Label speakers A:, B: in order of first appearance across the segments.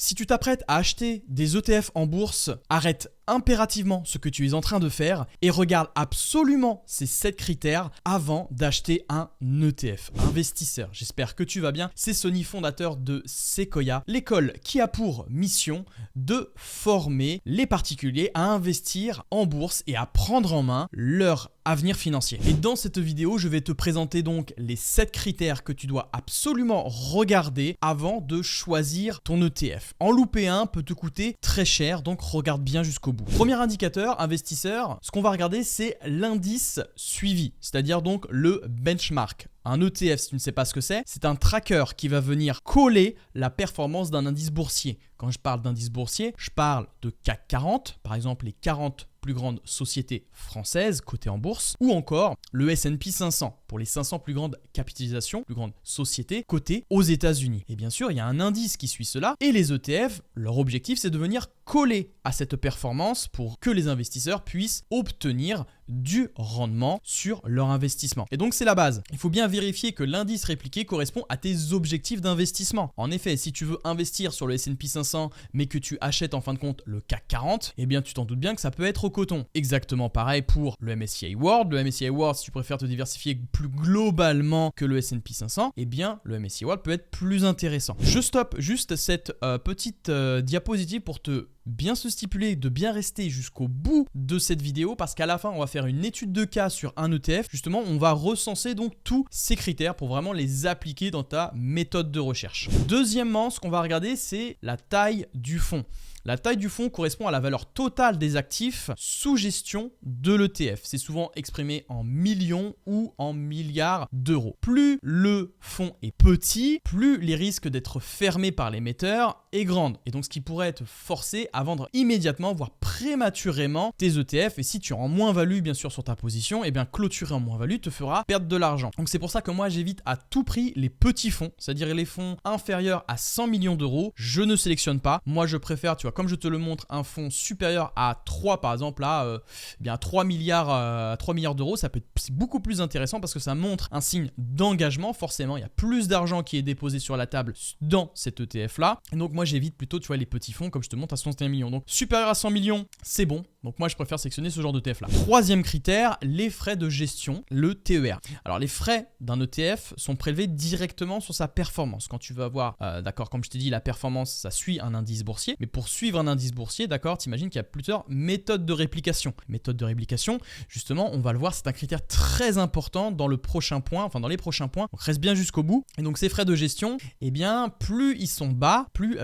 A: Si tu t'apprêtes à acheter des ETF en bourse, arrête impérativement ce que tu es en train de faire et regarde absolument ces 7 critères avant d'acheter un ETF. Investisseur, j'espère que tu vas bien. C'est Sonny, fondateur de Sequoia, l'école qui a pour mission de former les particuliers à investir en bourse et à prendre en main leur avenir financier. Et dans cette vidéo, je vais te présenter donc les 7 critères que tu dois absolument regarder avant de choisir ton ETF. En louper un peut te coûter très cher, donc regarde bien jusqu'au bout. Premier indicateur, investisseur, ce qu'on va regarder, c'est l'indice suivi, c'est-à-dire donc le benchmark. Un ETF, si tu ne sais pas ce que c'est un tracker qui va venir coller la performance d'un indice boursier. Quand je parle d'indice boursier, je parle de CAC 40, par exemple les 40 plus grandes sociétés françaises cotées en bourse, ou encore le S&P 500 pour les 500 plus grandes capitalisations, plus grandes sociétés cotées aux États-Unis. Et bien sûr, il y a un indice qui suit cela et les ETF, leur objectif c'est de venir coller à cette performance pour que les investisseurs puissent obtenir du rendement sur leur investissement. Et donc c'est la base. Il faut bien vérifier que l'indice répliqué correspond à tes objectifs d'investissement. En effet, si tu veux investir sur le S&P 500 mais que tu achètes en fin de compte le CAC 40, eh bien tu t'en doutes bien que ça peut être au coton. Exactement pareil pour le MSCI World. Le MSCI World, si tu préfères te diversifier plus globalement que le S&P 500, eh bien le MSCI World peut être plus intéressant. Je stoppe juste cette petite diapositive pour te bien se stipuler de bien rester jusqu'au bout de cette vidéo parce qu'à la fin on va faire une étude de cas sur un ETF. Justement, on va recenser donc tous ces critères pour vraiment les appliquer dans ta méthode de recherche. Deuxièmement, ce qu'on va regarder, c'est la taille du fonds. La taille du fonds correspond à la valeur totale des actifs sous gestion de l'ETF. C'est souvent exprimé en millions ou en milliards d'euros. Plus le fonds est petit, plus les risques d'être fermé par l'émetteur est grande. Et donc ce qui pourrait te forcer à vendre immédiatement, voire prématurément tes ETF. Et si tu es en moins-value bien sûr sur ta position, eh bien clôturer en moins-value te fera perdre de l'argent. Donc c'est pour ça que moi j'évite à tout prix les petits fonds, c'est-à-dire les fonds inférieurs à 100 millions d'euros. Je ne sélectionne pas. Moi je préfère, tu vois, comme je te le montre, un fonds supérieur à 3 par exemple, là, bien 3 milliards d'euros, c'est beaucoup plus intéressant parce que ça montre un signe d'engagement. Forcément, il y a plus d'argent qui est déposé sur la table dans cet ETF là. Et donc moi j'évite plutôt, tu vois, les petits fonds comme je te montre à 61 millions. Donc supérieur à 100 millions, c'est bon. Donc moi je préfère sélectionner ce genre d'ETF là. Troisième critère, les frais de gestion, le TER. Alors les frais d'un ETF sont prélevés directement sur sa performance. Quand tu vas voir, d'accord, comme je t'ai dit, la performance, ça suit un indice boursier. Mais pour suivre un indice boursier, d'accord, t'imagines qu'il y a plusieurs méthodes de réplication. Méthode de réplication, justement, on va le voir, c'est un critère très important dans le prochain point, enfin dans les prochains points. Donc reste bien jusqu'au bout. Et donc ces frais de gestion, eh bien plus ils sont bas, plus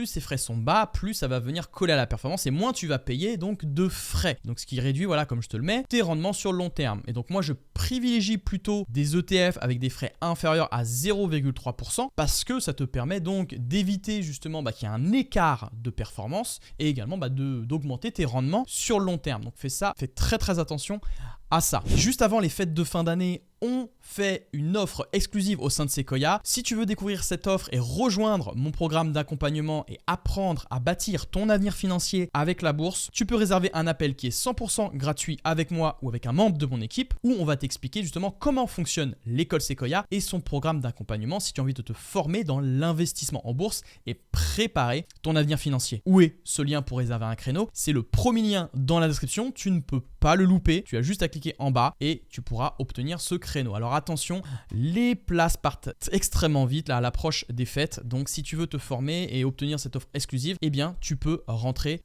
A: ces frais sont bas, plus ça va venir coller à la performance et moins tu vas payer donc de frais. Donc ce qui réduit, voilà, comme je te le mets, tes rendements sur le long terme. Et donc moi je privilégie plutôt des ETF avec des frais inférieurs à 0,3% parce que ça te permet donc d'éviter justement qu'il y ait un écart de performance et également d'augmenter tes rendements sur le long terme. Donc fais très très attention à ça. Juste avant les fêtes de fin d'année, on fait une offre exclusive au sein de Sequoia. Si tu veux découvrir cette offre et rejoindre mon programme d'accompagnement et apprendre à bâtir ton avenir financier avec la bourse, tu peux réserver un appel qui est 100% gratuit avec moi ou avec un membre de mon équipe où on va t'expliquer justement comment fonctionne l'école Sequoia et son programme d'accompagnement si tu as envie de te former dans l'investissement en bourse et préparer ton avenir financier. Où est ce lien pour réserver un créneau? C'est le premier lien dans la description. Tu ne peux pas le louper. Tu as juste à cliquer en bas et tu pourras obtenir ce créneau. Alors attention, les places partent extrêmement vite là à l'approche des fêtes. Donc si tu veux te former et obtenir cette offre exclusive, eh bien tu peux rentrer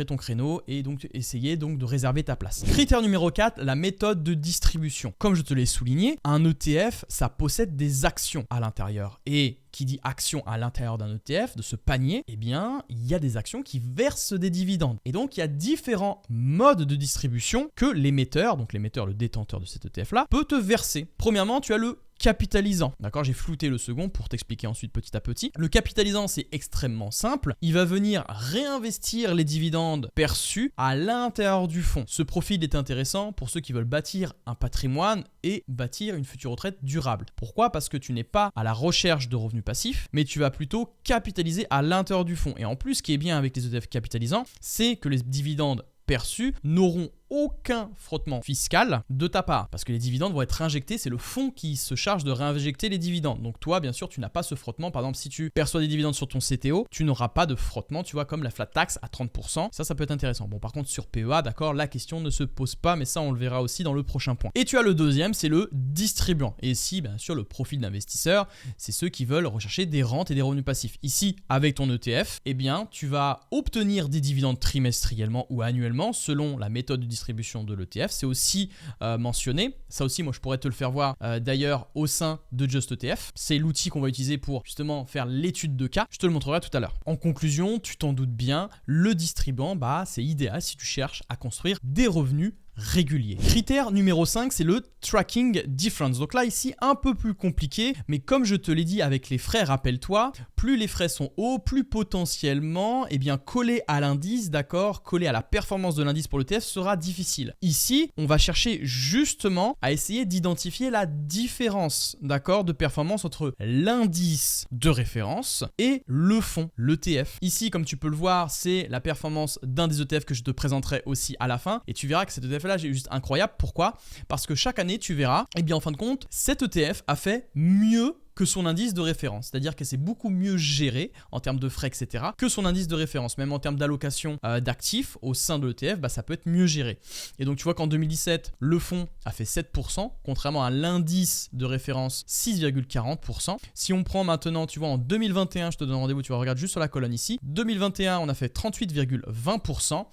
A: ton créneau et donc essayer donc de réserver ta place. Critère numéro 4, la méthode de distribution. Comme je te l'ai souligné, un ETF, ça possède des actions à l'intérieur et qui dit action à l'intérieur d'un ETF, de ce panier, eh bien, il y a des actions qui versent des dividendes. Et donc, il y a différents modes de distribution que l'émetteur, donc l'émetteur, le détenteur de cet ETF-là, peut te verser. Premièrement, tu as le capitalisant. D'accord, j'ai flouté le second pour t'expliquer ensuite petit à petit. Le capitalisant, c'est extrêmement simple. Il va venir réinvestir les dividendes perçus à l'intérieur du fonds. Ce profil est intéressant pour ceux qui veulent bâtir un patrimoine et bâtir une future retraite durable. Pourquoi? Parce que tu n'es pas à la recherche de revenus passifs, mais tu vas plutôt capitaliser à l'intérieur du fonds. Et en plus, ce qui est bien avec les ETF capitalisants, c'est que les dividendes perçus n'auront aucun frottement fiscal de ta part parce que les dividendes vont être injectés, c'est le fonds qui se charge de réinjecter les dividendes. Donc toi, bien sûr, tu n'as pas ce frottement. Par exemple, si tu perçois des dividendes sur ton CTO, tu n'auras pas de frottement, tu vois, comme la flat tax à 30%. Ça peut être intéressant. Bon, par contre, sur PEA, d'accord, la question ne se pose pas, mais ça, on le verra aussi dans le prochain point. Et tu as le deuxième, c'est le distribuant. Et ici, bien sûr, le profil d'investisseur, c'est ceux qui veulent rechercher des rentes et des revenus passifs. Ici, avec ton ETF, eh bien, tu vas obtenir des dividendes trimestriellement ou annuellement selon la méthode de distribution de l'ETF. C'est aussi mentionné. Ça aussi, moi, je pourrais te le faire voir d'ailleurs au sein de Just ETF. C'est l'outil qu'on va utiliser pour justement faire l'étude de cas. Je te le montrerai tout à l'heure. En conclusion, tu t'en doutes bien, le distribuant, c'est idéal si tu cherches à construire des revenus régulier. Critère numéro 5, c'est le tracking difference. Donc là, ici, un peu plus compliqué, mais comme je te l'ai dit avec les frais, rappelle-toi, plus les frais sont hauts, plus potentiellement, coller à l'indice, d'accord, coller à la performance de l'indice pour l'ETF sera difficile. Ici, on va chercher justement à essayer d'identifier la différence, d'accord, de performance entre l'indice de référence et le fonds, l'ETF. Ici, comme tu peux le voir, c'est la performance d'un des ETF que je te présenterai aussi à la fin, et tu verras que cet ETF là, c'est juste incroyable. Pourquoi? Parce que chaque année, tu verras, en fin de compte, cet ETF a fait mieux que son indice de référence. C'est-à-dire que c'est beaucoup mieux géré en termes de frais, etc. que son indice de référence. Même en termes d'allocation d'actifs au sein de l'ETF, ça peut être mieux géré. Et donc, tu vois qu'en 2017, le fonds a fait 7%, contrairement à l'indice de référence 6,40%. Si on prend maintenant, tu vois, en 2021, je te donne rendez-vous, tu vas regarder juste sur la colonne ici. 2021, on a fait 38,20%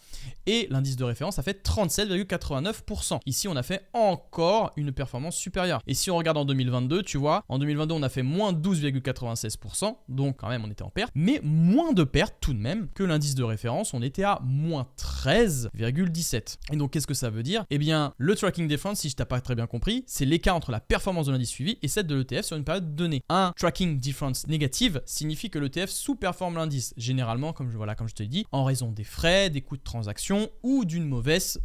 A: et l'indice de référence a fait 37,89%. Ici, on a fait encore une performance supérieure. Et si on regarde en 2022, tu vois, en 2022, on a fait moins 12,96%, donc quand même on était en perte, mais moins de pertes tout de même que l'indice de référence, on était à moins 13,17. Et donc qu'est-ce que ça veut dire? Le tracking difference, si je t'ai pas très bien compris, c'est l'écart entre la performance de l'indice suivi et celle de l'ETF sur une période donnée. Un tracking difference négative signifie que l'ETF sous-performe l'indice, généralement, comme je te l'ai dit, en raison des frais, des coûts de transaction ou d'une mauvaise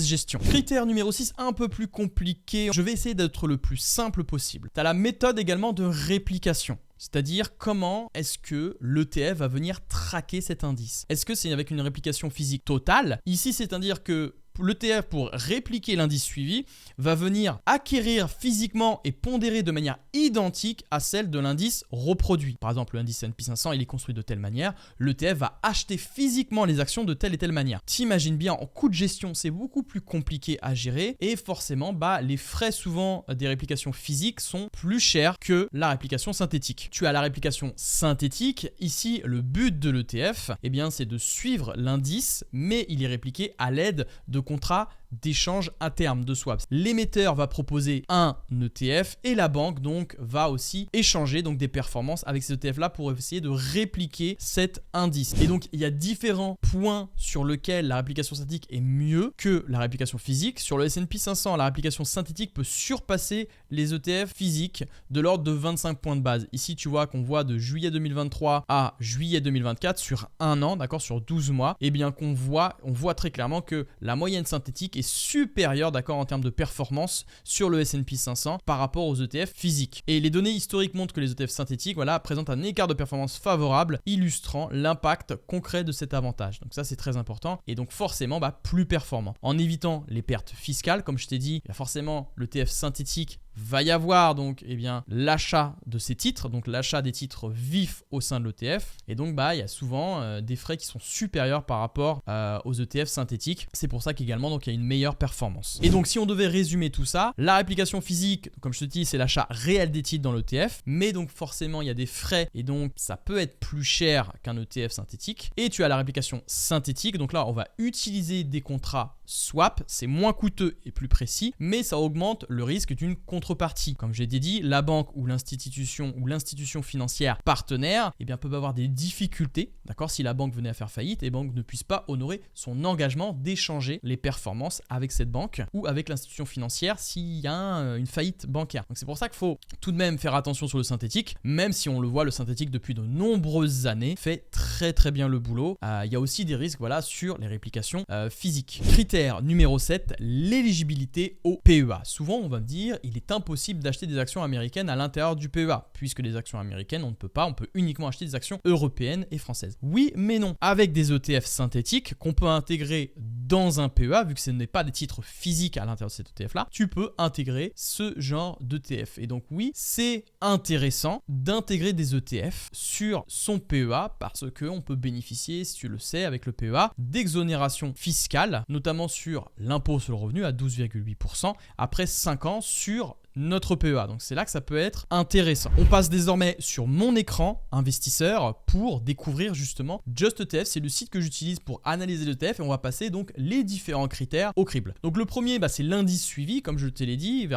A: gestion. Critère numéro 6, un peu plus compliqué, je vais essayer d'être le plus simple possible. Tu as la méthode également de réplication. C'est-à-dire comment est-ce que l'ETF va venir traquer cet indice? Est-ce que c'est avec une réplication physique totale? Ici, c'est-à-dire que l'ETF, pour répliquer l'indice suivi, va venir acquérir physiquement et pondérer de manière identique à celle de l'indice reproduit. Par exemple, l'indice S&P 500, il est construit de telle manière, l'ETF va acheter physiquement les actions de telle et telle manière. T'imagines bien, en coût de gestion, c'est beaucoup plus compliqué à gérer et forcément, les frais souvent des réplications physiques sont plus chers que la réplication synthétique. Tu as la réplication synthétique. Ici, le but de l'ETF, c'est de suivre l'indice, mais il est répliqué à l'aide de contrat d'échange à terme de swaps. L'émetteur va proposer un ETF et la banque donc va aussi échanger donc des performances avec ces ETF là pour essayer de répliquer cet indice. Et donc il y a différents points sur lesquels la réplication synthétique est mieux que la réplication physique. Sur le S&P 500, la réplication synthétique peut surpasser les ETF physiques de l'ordre de 25 points de base. Ici tu vois qu'on voit de juillet 2023 à juillet 2024 sur un an, d'accord, sur 12 mois, on voit très clairement que la moyenne synthétique est supérieur, d'accord, en termes de performance sur le S&P 500 par rapport aux ETF physiques. Et les données historiques montrent que les ETF synthétiques, présentent un écart de performance favorable, illustrant l'impact concret de cet avantage. Donc ça, c'est très important et donc forcément plus performant. En évitant les pertes fiscales, comme je t'ai dit, il y a forcément l'ETF synthétique va y avoir donc l'achat de ces titres, donc l'achat des titres vifs au sein de l'ETF. Et donc il y a souvent des frais qui sont supérieurs par rapport aux ETF synthétiques. C'est pour ça qu'également il y a une meilleure performance. Et donc si on devait résumer tout ça, la réplication physique, comme je te dis, c'est l'achat réel des titres dans l'ETF, mais donc forcément il y a des frais et donc ça peut être plus cher qu'un ETF synthétique. Et tu as la réplication synthétique, donc là on va utiliser des contrats swap, c'est moins coûteux et plus précis, mais ça augmente le risque d'une contrepartie. Comme je l'ai dit, la banque ou l'institution financière partenaire peuvent avoir des difficultés, d'accord, si la banque venait à faire faillite et banque ne puisse pas honorer son engagement d'échanger les performances avec cette banque ou avec l'institution financière s'il y a une faillite bancaire. Donc c'est pour ça qu'il faut tout de même faire attention sur le synthétique, même si on le voit, le synthétique depuis de nombreuses années fait très très bien le boulot. Il y a aussi des risques sur les réplications physiques. Critère numéro 7, l'éligibilité au PEA. Souvent on va me dire il est est impossible d'acheter des actions américaines à l'intérieur du PEA, puisque les actions américaines, on ne peut pas, on peut uniquement acheter des actions européennes et françaises. Oui, mais non. Avec des ETF synthétiques qu'on peut intégrer dans un PEA, vu que ce n'est pas des titres physiques à l'intérieur de cet ETF-là, tu peux intégrer ce genre d'ETF. Et donc oui, c'est intéressant d'intégrer des ETF sur son PEA parce qu'on peut bénéficier, si tu le sais, avec le PEA, d'exonération fiscale, notamment sur l'impôt sur le revenu à 12,8% après 5 ans sur notre PEA. Donc c'est là que ça peut être intéressant. On passe désormais sur mon écran investisseur pour découvrir justement Just ETF. C'est le site que j'utilise pour analyser l'ETF et on va passer donc les différents critères au crible. Donc le premier, c'est l'indice suivi, comme je te l'ai dit.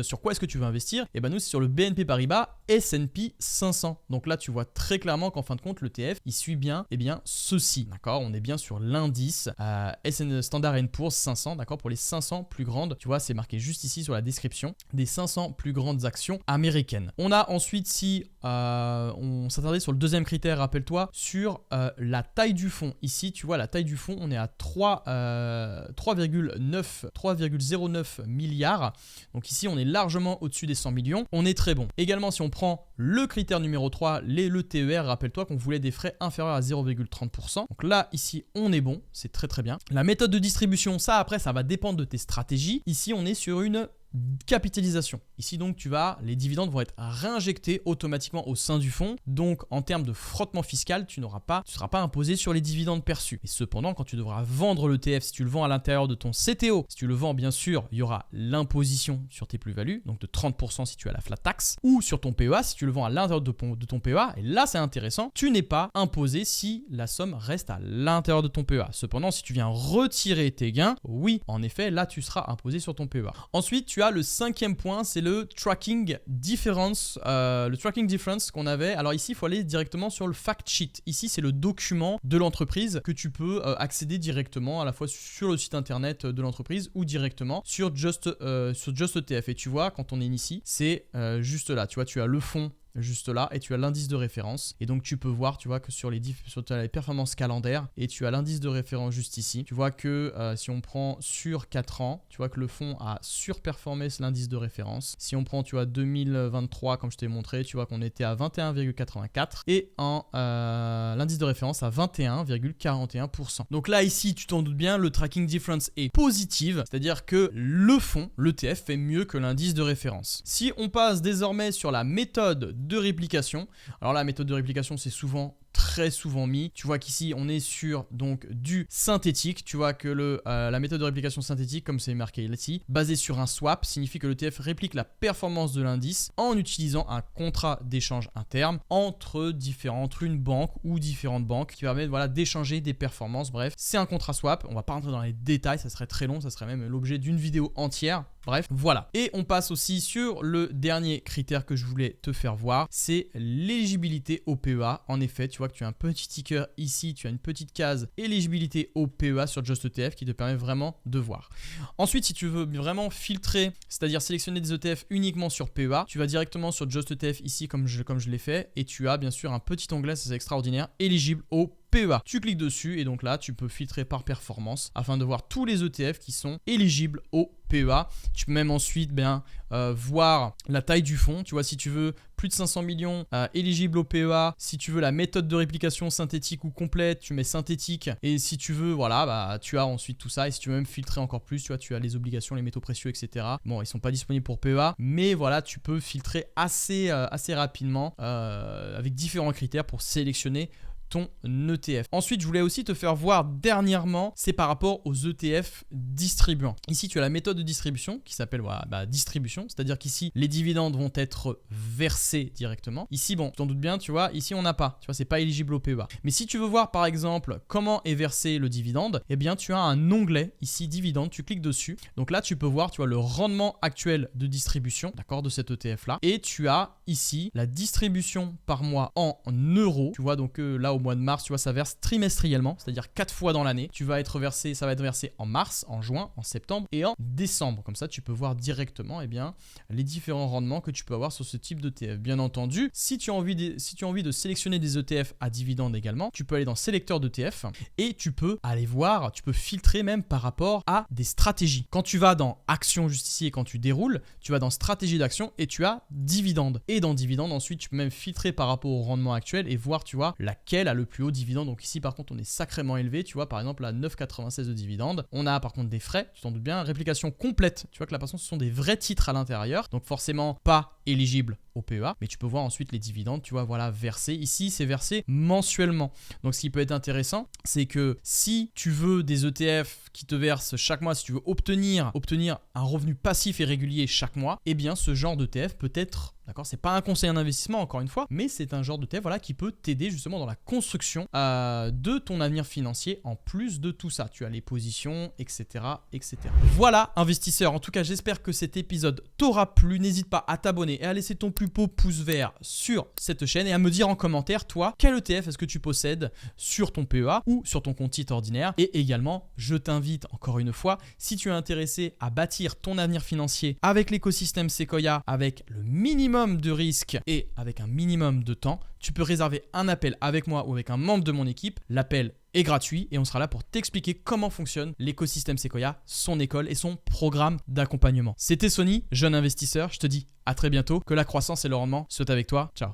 A: Sur quoi est-ce que tu veux investir? Et nous, c'est sur le BNP Paribas S&P 500. Donc là, tu vois très clairement qu'en fin de compte, l'ETF, il suit bien, ceci. D'accord? On est bien sur l'indice Standard & Poor's 500, d'accord? Pour les 500 plus grandes, tu vois, c'est marqué juste ici sur la description, des 500 plus grandes actions américaines. On a ensuite, si on s'attardait sur le deuxième critère, rappelle-toi, sur la taille du fonds. Ici, tu vois, la taille du fonds, on est à 3,09 milliards. Donc ici, on est largement au-dessus des 100 millions. On est très bon. Également, si on prend le critère numéro 3, le TER, rappelle-toi qu'on voulait des frais inférieurs à 0,30%. Donc là, ici, on est bon. C'est très très bien. La méthode de distribution, ça après, ça va dépendre de tes stratégies. Ici, on est sur une capitalisation. Ici donc les dividendes vont être réinjectés automatiquement au sein du fonds. Donc en termes de frottement fiscal, tu ne seras pas imposé sur les dividendes perçus. Et cependant, quand tu devras vendre l'ETF, si tu le vends à l'intérieur de ton CTO, si tu le vends bien sûr, il y aura l'imposition sur tes plus-values, donc de 30% si tu as la flat tax, ou sur ton PEA, si tu le vends à l'intérieur de ton PEA, et là c'est intéressant, tu n'es pas imposé si la somme reste à l'intérieur de ton PEA. Cependant, si tu viens retirer tes gains, oui, en effet, là tu seras imposé sur ton PEA. Ensuite, tu as le cinquième point, c'est le tracking difference. Le tracking difference qu'on avait. Alors ici, il faut aller directement sur le fact sheet. Ici, c'est le document de l'entreprise que tu peux accéder directement à la fois sur le site internet de l'entreprise ou directement sur Just ETF. Et tu vois, quand on est ici, c'est juste là. Tu vois, tu as le fonds juste là et tu as l'indice de référence et donc tu peux voir, tu vois, que sur les performances calendaires et tu as l'indice de référence juste ici. Tu vois que si on prend sur 4 ans, tu vois que le fonds a surperformé l'indice de référence. Si on prend, tu vois, 2023 comme je t'ai montré, tu vois qu'on était à 21,84 et l'indice de référence à 21,41%. Donc là ici, tu t'en doutes bien, le tracking difference est positive, c'est-à-dire que le fonds, l'ETF fait mieux que l'indice de référence. Si on passe désormais sur la méthode de réplication. Alors la méthode de réplication, c'est très souvent mis. Tu vois qu'ici, on est sur donc du synthétique. Tu vois que la méthode de réplication synthétique, comme c'est marqué ici, basée sur un swap, signifie que l'ETF réplique la performance de l'indice en utilisant un contrat d'échange interne entre une banque ou différentes banques qui permettent d'échanger des performances. Bref, c'est un contrat swap. On va pas rentrer dans les détails, ça serait très long, ça serait même l'objet d'une vidéo entière. Bref, voilà. Et on passe aussi sur le dernier critère que je voulais te faire voir, c'est l'éligibilité au PEA. En effet, tu vois que tu as un petit ticker ici, tu as une petite case éligibilité au PEA sur Just ETF qui te permet vraiment de voir. Ensuite, si tu veux vraiment filtrer, c'est-à-dire sélectionner des ETF uniquement sur PEA, tu vas directement sur Just ETF ici comme je l'ai fait et tu as bien sûr un petit onglet, c'est extraordinaire, éligible au PEA. Tu cliques dessus et donc là, tu peux filtrer par performance afin de voir tous les ETF qui sont éligibles au PEA. Tu peux même ensuite voir la taille du fonds. Tu vois, si tu veux plus de 500 millions éligibles au PEA, si tu veux la méthode de réplication synthétique ou complète, tu mets synthétique. Et si tu veux, tu as ensuite tout ça. Et si tu veux même filtrer encore plus, tu vois, tu as les obligations, les métaux précieux, etc. Bon, ils sont pas disponibles pour PEA, mais voilà, tu peux filtrer assez rapidement avec différents critères pour sélectionner ton ETF. Ensuite, je voulais aussi te faire voir dernièrement, c'est par rapport aux ETF distribuants. Ici, tu as la méthode de distribution qui s'appelle distribution, c'est-à-dire qu'ici, les dividendes vont être versés directement. Ici, bon, tu t'en doutes bien, tu vois, ici, on n'a pas. Tu vois, c'est pas éligible au PEA. Mais si tu veux voir, par exemple, comment est versé le dividende, eh bien, tu as un onglet ici, dividende, tu cliques dessus. Donc là, tu peux voir, tu vois, le rendement actuel de distribution, d'accord, de cet ETF-là. Et tu as ici la distribution par mois en euros. Tu vois, donc là, au mois de mars, tu vois, ça verse trimestriellement, c'est-à-dire 4 fois dans l'année. Ça va être versé en mars, en juin, en septembre et en décembre. Comme ça, tu peux voir directement les différents rendements que tu peux avoir sur ce type d'ETF. Bien entendu, si tu as envie de sélectionner des ETF à dividendes également, tu peux aller dans sélecteur d'ETF et tu peux aller voir, tu peux filtrer même par rapport à des stratégies. Quand tu vas dans actions juste ici et quand tu déroules, tu vas dans stratégie d'action et tu as dividendes. Et dans dividendes, ensuite, tu peux même filtrer par rapport au rendement actuel et voir, tu vois, laquelle a le plus haut dividende. Donc ici, par contre, on est sacrément élevé. Tu vois, par exemple, à 9,96 de dividendes. On a par contre des frais, tu t'en doutes bien, réplication complète. Tu vois que là, par contre, ce sont des vrais titres à l'intérieur. Donc forcément, pas éligible au PEA, mais tu peux voir ensuite les dividendes, tu vois, voilà, versés. Ici, c'est versé mensuellement. Donc, ce qui peut être intéressant, c'est que si tu veux des ETF qui te versent chaque mois, si tu veux obtenir un revenu passif et régulier chaque mois, eh bien, ce genre d'ETF peut être, d'accord, c'est pas un conseil en investissement, encore une fois, mais c'est un genre d'ETF, voilà, qui peut t'aider justement dans la construction de ton avenir financier. En plus de tout ça, tu as les positions, etc., etc. Voilà, investisseur. En tout cas, j'espère que cet épisode t'aura plu. N'hésite pas à t'abonner et à laisser ton plus beau pouce vert sur cette chaîne et à me dire en commentaire, toi, quel ETF est-ce que tu possèdes sur ton PEA ou sur ton compte titre ordinaire. Et également, je t'invite encore une fois, si tu es intéressé à bâtir ton avenir financier avec l'écosystème Sequoia, avec le minimum de risque et avec un minimum de temps, tu peux réserver un appel avec moi ou avec un membre de mon équipe. L'appel est gratuit et on sera là pour t'expliquer comment fonctionne l'écosystème Sequoia, son école et son programme d'accompagnement. C'était Sony, jeune investisseur. Je te dis à très bientôt. Que la croissance et le rendement soient avec toi. Ciao.